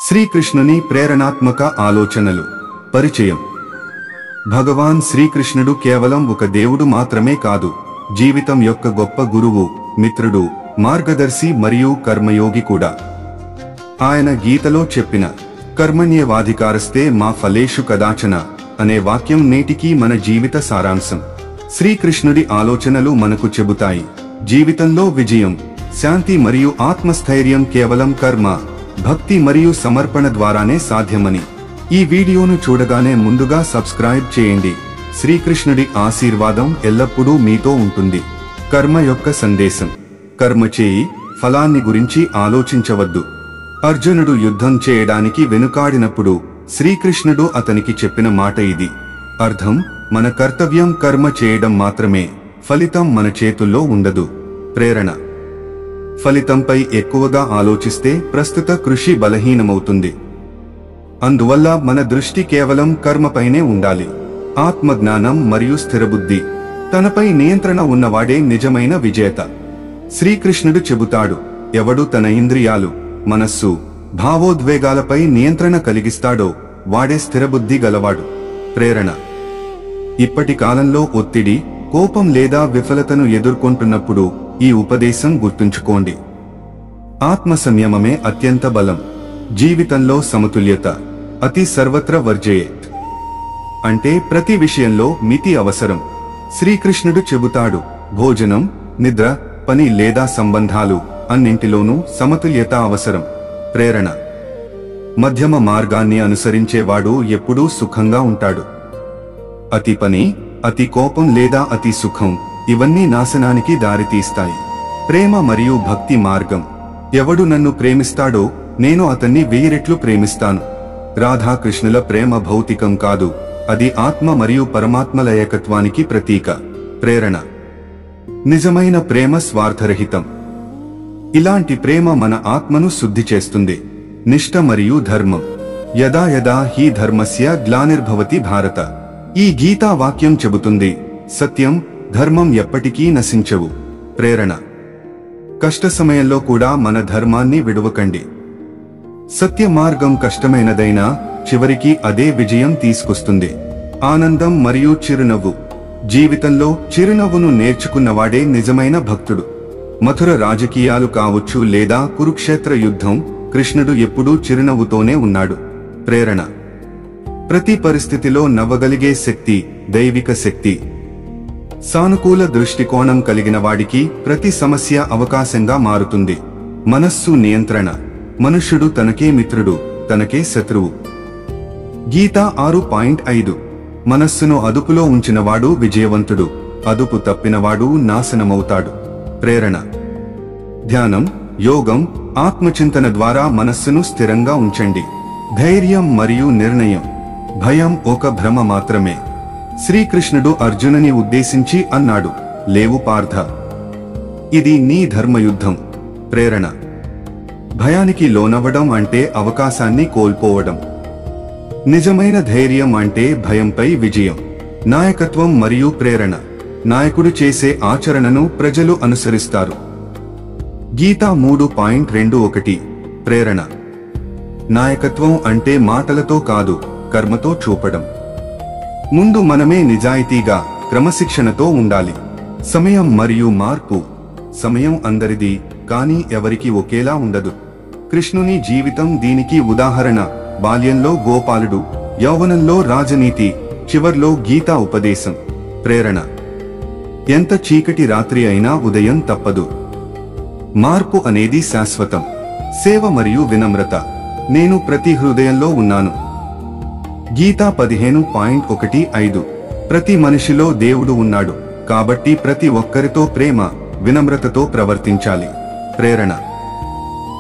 శ్రీకృష్ణుని ప్రేరణాత్మక ఆలోచనలు. పరిచయం. భగవాన్ శ్రీకృష్ణుడు కేవలం ఒక దేవుడు మాత్రమే కాదు, జీవితం యొక్క గొప్ప గురువు, మిత్రుడు, మార్గదర్శి మరియు కర్మయోగి కూడా. ఆయన గీతలో చెప్పిన కర్మణ్యేవాధికారస్తే మా ఫలేషు కదాచన అనే వాక్యం నేటికీ మన జీవిత సారాంశం. శ్రీకృష్ణుడి ఆలోచనలు మనకు చెబుతాయి, జీవితంలో విజయం, శాంతి మరియు ఆత్మస్థైర్యం కేవలం కర్మ, భక్తి మరియు సమర్పణ ద్వారానే సాధ్యమని. ఈ వీడియోను చూడగానే ముందుగా సబ్స్క్రైబ్ చేయండి. శ్రీకృష్ణుడి ఆశీర్వాదం ఎల్లప్పుడూ మీతో ఉంటుంది. కర్మ యొక్క సందేశం. కర్మ చేయి, ఫలాన్ని గురించి ఆలోచించవద్దు. అర్జునుడు యుద్ధం చేయడానికి వెనుకాడినప్పుడు శ్రీకృష్ణుడు అతనికి చెప్పిన మాట ఇది. అర్థం: మన కర్తవ్యం కర్మ చేయడం మాత్రమే, ఫలితం మన చేతుల్లో ఉండదు. ప్రేరణ. ఫలితంపై ఎక్కువగా ఆలోచిస్తే ప్రస్తుత కృషి బలహీనమవుతుంది. అందువల్ల మన దృష్టి కేవలం కర్మపైనే ఉండాలి. ఆత్మజ్ఞానం మరియు స్థిరబుద్ధి. తనపై నియంత్రణ ఉన్నవాడే నిజమైన విజేత. శ్రీకృష్ణుడు చెబుతాడు, ఎవడు తన ఇంద్రియాలు, మనస్సు, భావోద్వేగాలపై నియంత్రణ కలిగిస్తాడో వాడే స్థిరబుద్ధి గలవాడు. ప్రేరణ. ఇప్పటి కాలంలో ఒత్తిడి, కోపం లేదా విఫలతను ఎదుర్కొంటున్నప్పుడు ఈ ఉపదేశం గుర్తుంచుకోండి. ఆత్మ సంయమమే అత్యంత బలం. జీవితంలో సమతుల్యత. అతి సర్వత్ర వర్జయేత్. అంటే ప్రతి విషయంలో మితి అవసరం. శ్రీకృష్ణుడు చెబుతాడు, భోజనం, నిద్ర, పని లేదా సంబంధాలు అన్నింటిలోనూ సమతుల్యత అవసరం. ప్రేరణ. మధ్యమ మార్గాన్ని అనుసరించేవాడు ఎప్పుడూ సుఖంగా ఉంటాడు. అతి పని, అతి కోపం లేదా అతి సుఖం ఇవన్నీ నాశనానికి దారితీస్తాయి. ప్రేమ మరియు భక్తి మార్గం. ఎవడు నన్ను ప్రేమిస్తాడో నేను అతన్ని 1000 రెట్లు ప్రేమిస్తాను. రాధాకృష్ణుల ప్రేమ భౌతికం కాదు, అది ఆత్మ మరియు పరమాత్మల ఏకత్వానికి ప్రతీక. ప్రేరణ. నిజమైన ప్రేమ స్వార్థరహితం. ఇలాంటి ప్రేమ మన ఆత్మను శుద్ధి చేస్తుంది. నిష్ఠ మరియు ధర్మం. యదా యదా హి ధర్మస్య గ్లానిర్భవతి భారత. ఈ గీతా వాక్యం చెబుతుంది, సత్యం, ధర్మం ఎప్పటికీ నశించవు. ప్రేరణ. కష్ట సమయంలో కూడా మన ధర్మాన్ని విడువకండి. సత్య మార్గం కష్టమైనదైనా చివరికి అదే విజయం తీసుకొస్తుంది. ఆనందం మరియు చిరునవ్వు. జీవితంలో చిరునవ్వును నేర్చుకున్నవాడే నిజమైన భక్తుడు. మధుర రాజకీయాలు కావచ్చు లేదా కురుక్షేత్ర యుద్ధం, కృష్ణుడు ఎప్పుడూ చిరునవ్వుతోనే ఉన్నాడు. ప్రేరణ. ప్రతి పరిస్థితిలో నవ్వగలిగే శక్తి దైవిక శక్తి. సానుకూల దృష్టికోణం కలిగిన వాడికి ప్రతి సమస్య అవకాశంగా మారుతుంది. మనస్సు నియంత్రణ. మనుష్యుడు తనకే మిత్రుడు, తనకే శత్రువు. గీత 6.5. మనస్సును అదుపులో ఉంచినవాడు విజయవంతుడు, అదుపు తప్పినవాడు నాశనమవుతాడు. ప్రేరణ. ధ్యానం, యోగం, ఆత్మచింతన ద్వారా మనస్సును స్థిరంగా ఉంచండి. ధైర్యం మరియు నిర్ణయం. భయం ఒక భ్రమ మాత్రమే. శ్రీకృష్ణుడు అర్జునుని ఉద్దేశించి అన్నాడు, లేవు పార్థ, ఇది నీ ధర్మయుద్ధం. ప్రేరణ. భయానికి లోనవ్వడం అంటే అవకాశాన్ని కోల్పోవడం. నిజమైన ధైర్యం అంటే భయంపై విజయం. నాయకత్వం మరియు ప్రేరణ. నాయకుడు చేసే ఆచరణను ప్రజలు అనుసరిస్తారు. గీత 3.21. ప్రేరణ. నాయకత్వం అంటే మాటలతో కాదు, కర్మతో చూపడం. ముందు మనమే నిజాయితీగా, క్రమశిక్షణతో ఉండాలి. సమయం మరియు మార్పు. సమయం అందరిది, కానీ ఎవరికి ఒకేలా ఉండదు. కృష్ణుని జీవితం దీనికి ఉదాహరణ. బాల్యంలో గోపాలుడు, యౌవనంలో రాజనీతి, చివర్లో గీతా ఉపదేశం. ప్రేరణ. ఎంత చీకటి రాత్రి అయినా ఉదయం తప్పదు. మార్పు అనేది శాశ్వతం. సేవ మరియు వినమ్రత. నేను ప్రతి హృదయంలో ఉన్నాను. గీతా 15.15. ప్రతి మనిషిలో దేవుడు ఉన్నాడు, కాబట్టి ప్రతి ఒక్కరితో ప్రేమ, వినమ్రతతో ప్రవర్తించాలి. ప్రేరణ.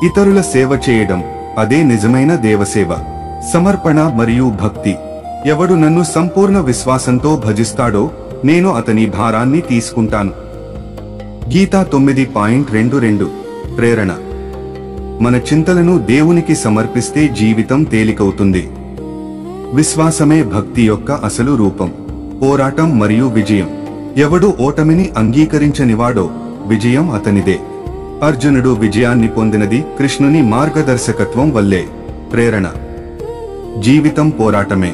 ఇతరుల సేవ చేయడం, అదే నిజమైన దేవసేవ. సమర్పణ మరియు భక్తి. ఎవడు నన్ను సంపూర్ణ విశ్వాసంతో భజిస్తాడో నేను అతని భారాన్ని తీసుకుంటాను. గీతా 9.22. ప్రేరణ. మన చింతలను దేవునికి సమర్పిస్తే జీవితం తేలికవుతుంది. విశ్వాసమే భక్తి యొక్క అసలు రూపం. పోరాటం మరియు విజయం. ఎవడు ఓటమిని అంగీకరించనివాడో విజయం అతనిదే. అర్జునుడు విజయాన్ని పొందినది కృష్ణుని మార్గదర్శకత్వం వల్లే. ప్రేరణ. జీవితం పోరాటమే.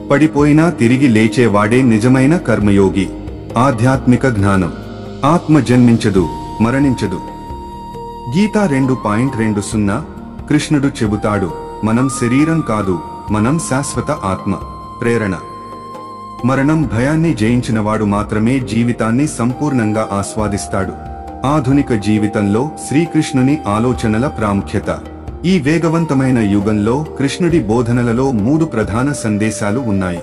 పడిపోయినా తిరిగి లేచేవాడే నిజమైన కర్మయోగి. ఆధ్యాత్మిక జ్ఞానం. ఆత్మ జన్మించదు, మరణించదు. గీత 2.20 కృష్ణుడు చెబుతాడు, మనం శరీరం కాదు, మనం శాశ్వత ఆత్మ. ప్రేరణ. మరణం భయాన్ని జయించినవాడు మాత్రమే జీవితాన్ని సంపూర్ణంగా ఆస్వాదిస్తాడు. ఆధునిక జీవితంలో శ్రీకృష్ణుని ఆలోచనల ప్రాముఖ్యత. ఈ వేగవంతమైన యుగంలో కృష్ణుడి బోధనలలో 3 ప్రధాన సందేశాలు ఉన్నాయి.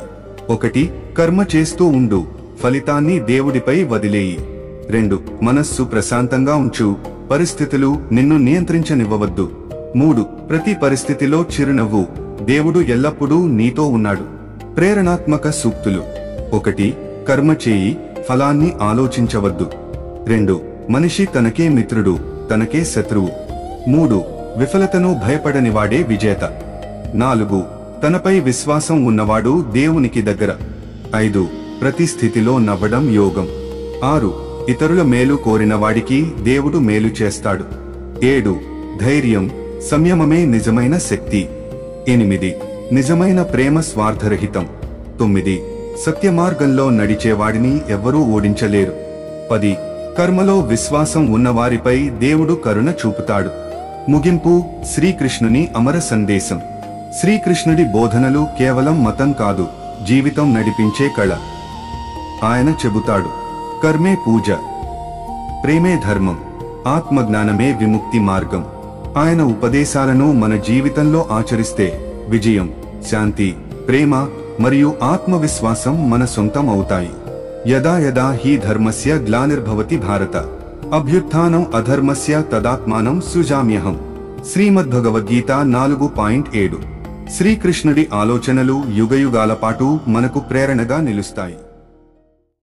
1. కర్మ చేస్తూ ఉండు, ఫలితాన్ని దేవుడిపై వదిలేయి. 2. మనస్సు ప్రశాంతంగా ఉంచు, పరిస్థితులు నిన్ను నియంత్రించనివ్వవద్దు. 3. ప్రతి పరిస్థితిలో చిరునవ్వు, దేవుడు ఎల్లప్పుడూ నీతో ఉన్నాడు. ప్రేరణాత్మక సూక్తులు. 1. కర్మ చేయి, ఫలాన్ని ఆలోచించవద్దు. 2. మనిషి తనకే మిత్రుడు, తనకే శత్రువు. 3. విఫలతను భయపడనివాడే విజేత. 4. తనపై విశ్వాసం ఉన్నవాడు దేవునికి దగ్గర. 5. ప్రతి స్థితిలో నవ్వడం యోగం. 6. ఇతరుల మేలు కోరిన వాడికి దేవుడు మేలు చేస్తాడు. 7. ధైర్యం, సంయమమే నిజమైన శక్తి. 8. నిజమైన ప్రేమ స్వార్థరహితం. 9. సత్య మార్గంలో నడిచేవాడిని ఎవ్వరూ ఓడించలేరు. 10. కర్మలో విశ్వాసం ఉన్నవారిపై దేవుడు కరుణ చూపుతాడు. ముగింపు. శ్రీకృష్ణుని అమర సందేశం. శ్రీకృష్ణుడి బోధనలు కేవలం మతం కాదు, జీవితం నడిపించే కళ. ఆయన చెబుతాడు, కర్మే పూజ, ప్రేమే ధర్మం, ఆత్మజ్ఞానమే విముక్తి మార్గం. ఆయన ఉపదేశాలను మన జీవితంలో ఆచరిస్తే విజయం, శాంతి, ప్రేమ మరియు ఆత్మవిశ్వాసం మన సొంతం అవుతాయి. యదా యదా హి ధర్మస్య గ్లానిర్భవతి భారత, అభ్యుత్థానం అధర్మస్య తదాత్మానం సృజామ్యహం. శ్రీమద్భగవద్గీత 4.7. శ్రీకృష్ణుడి ఆలోచనలు యుగయుగాల పాటు మనకు ప్రేరణగా నిలుస్తాయి.